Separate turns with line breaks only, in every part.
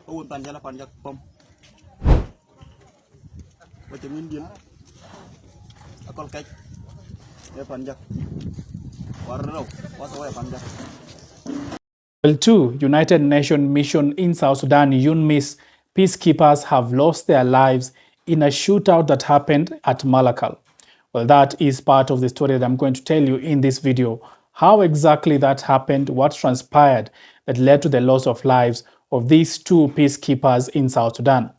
Owun Panjala Panjak Pom. What you mean, a call cake. Panjak. Warro, what's away Panjak?
Well, two United Nations mission in South Sudan, UNMISS peacekeepers have lost their lives in a shootout that happened at Malakal. Well, that is part of the story that I'm going to tell you in this video. How exactly that happened, what transpired that led to the loss of lives of these two peacekeepers in South Sudan.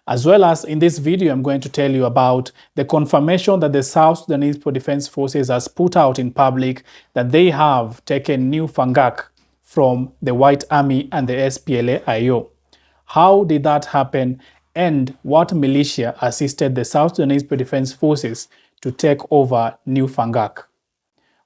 As well as in this video, I'm going to tell you about the confirmation that the South Sudanese Defense Forces has put out in public that they have taken new Fangak from the White Army and the SPLA-IO. How did that happen, and what militia assisted the South Sudanese Defense Forces to take over New Fangak?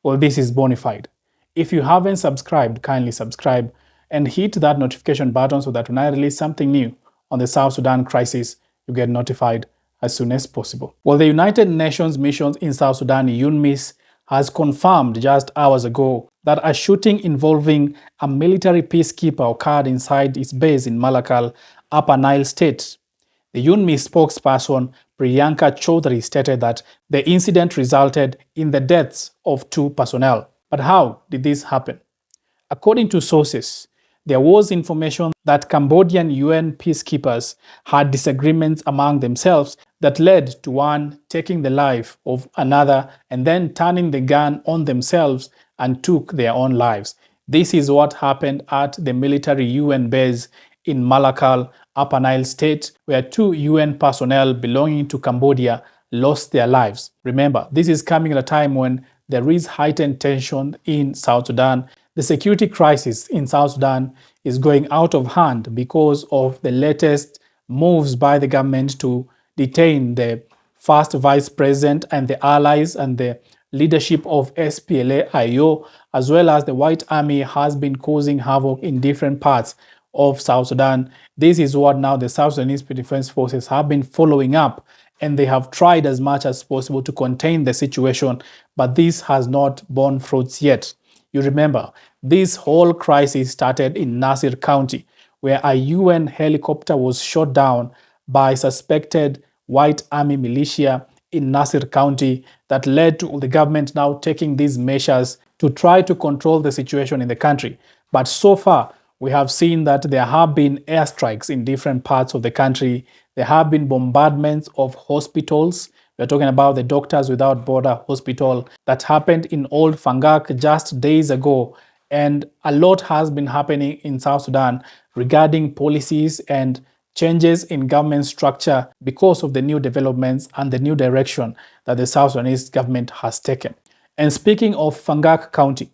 Well, this is Bonafide. If you haven't subscribed, kindly subscribe and hit that notification button so that when I release something new on the South Sudan crisis, you get notified as soon as possible. Well, the United Nations mission in South Sudan, UNMISS, has confirmed just hours ago that a shooting involving a military peacekeeper occurred inside its base in Malakal, Upper Nile State. The UNMISS spokesperson Priyanka Chaudhary stated that the incident resulted in the deaths of two personnel. But how did this happen? According to sources, there was information that Cambodian UN peacekeepers had disagreements among themselves that led to one taking the life of another and then turning the gun on themselves and took their own lives. This is what happened at the military UN base in Malakal, Upper Nile State, where two UN personnel belonging to Cambodia lost their lives. Remember, this is coming at a time when there is heightened tension in South Sudan. The security crisis in South Sudan is going out of hand because of the latest moves by the government to detain the first vice president and the allies and the leadership of SPLA-IO, as well as the White Army has been causing havoc in different parts of South Sudan. This is what now the South Sudanese Defense Forces have been following up, and they have tried as much as possible to contain the situation, but this has not borne fruits yet. You remember, this whole crisis started in Nasir County, where a UN helicopter was shot down by suspected White Army militia in Nasir County that led to the government now taking these measures to try to control the situation in the country. But so far, we have seen that there have been airstrikes in different parts of the country. There have been bombardments of hospitals. We're talking about the Doctors Without Border Hospital that happened in Old Fangak just days ago. And a lot has been happening in South Sudan regarding policies and changes in government structure because of the new developments and the new direction that the South Sudanese government has taken. And speaking of Fangak County,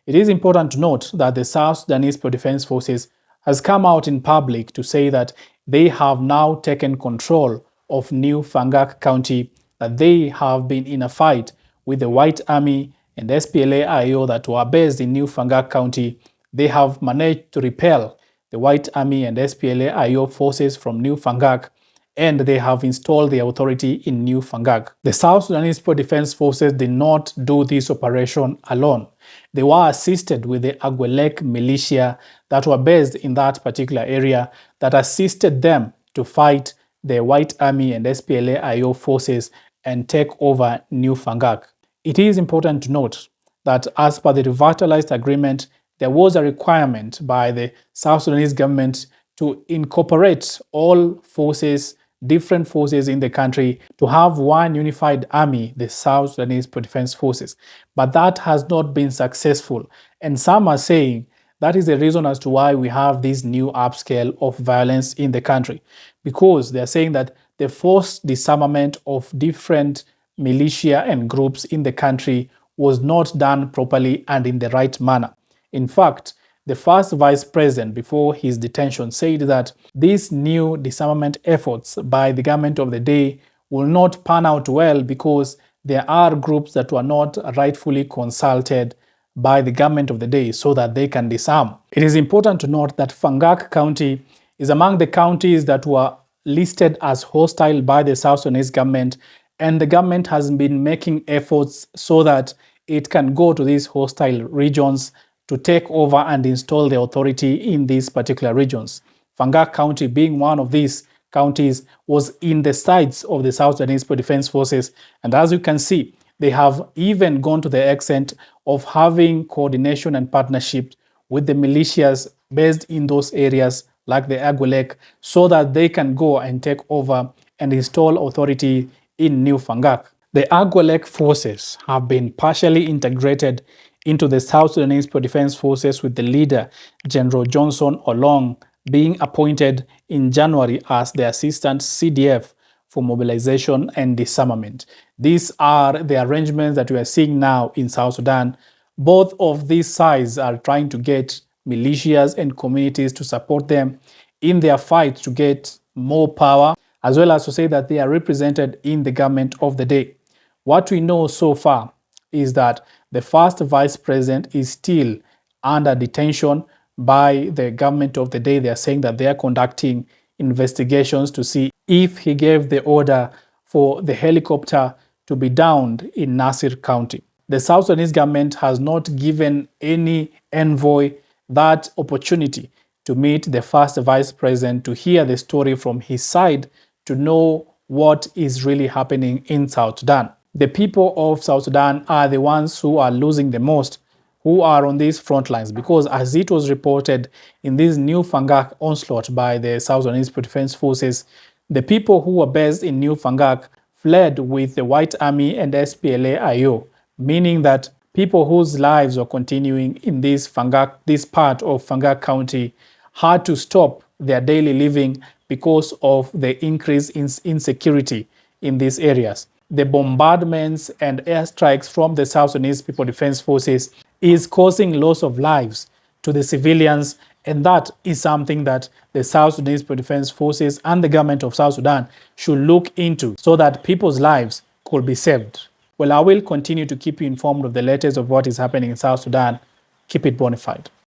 it is important to note that the South Sudanese Defense Forces has come out in public to say that they have now taken control of New Fangak County, that they have been in a fight with the White Army and SPLA-IO that were based in New Fangak County. They have managed to repel the White Army and SPLA-IO forces from New Fangak, and they have installed the authority in New Fangak. The South Sudanese Defense Forces did not do this operation alone. They were assisted with the Agwelek militia that were based in that particular area that assisted them to fight the White Army and SPLA-IO forces and take over New Fangak. It is important to note that as per the revitalized agreement, there was a requirement by the South Sudanese government to incorporate all forces, different forces in the country, to have one unified army, the South Sudanese Defense Forces. But that has not been successful. And some are saying that is the reason as to why we have this new upscale of violence in the country. Because they're saying that the forced disarmament of different militia and groups in the country was not done properly and in the right manner. In fact, the first vice president before his detention said that these new disarmament efforts by the government of the day will not pan out well because there are groups that were not rightfully consulted by the government of the day so that they can disarm. It is important to note that Fangak County is among the counties that were listed as hostile by the South Sudanese government, and the government has been making efforts so that it can go to these hostile regions to take over and install the authority in these particular regions. Fangak County being one of these counties, was in the sights of the South Sudanese Defense Forces. And as you can see, they have even gone to the extent of having coordination and partnership with the militias based in those areas like the Agulek, so that they can go and take over and install authority in New Fangak. The Agulek forces have been partially integrated into the South Sudanese Defense Forces, with the leader, General Johnson Olong, being appointed in January as the Assistant CDF for mobilization and disarmament. These are the arrangements that we are seeing now in South Sudan. Both of these sides are trying to get militias and communities to support them in their fight to get more power, as well as to say that they are represented in the government of the day. What we know so far is that the first vice president is still under detention by the government of the day. They are saying that they are conducting investigations to see if he gave the order for the helicopter to be downed in Nasir County. The South Sudanese government has not given any envoy that opportunity to meet the first vice president to hear the story from his side, to know what is really happening in South Sudan. The people of South Sudan are the ones who are losing the most, who are on these front lines, because as it was reported in this new Fangak onslaught by the South Sudanese Defense Forces, the people who were based in New Fangak fled with the White Army and SPLA-IO, meaning that people whose lives were continuing in this part of Fangak County had to stop their daily living because of the increase in insecurity in these areas. The bombardments and airstrikes from the South Sudanese People Defense Forces is causing loss of lives to the civilians, and that is something that the South Sudanese People Defense Forces and the government of South Sudan should look into, so that people's lives could be saved. Well, I will continue to keep you informed of the latest of what is happening in South Sudan. Keep it bona fide.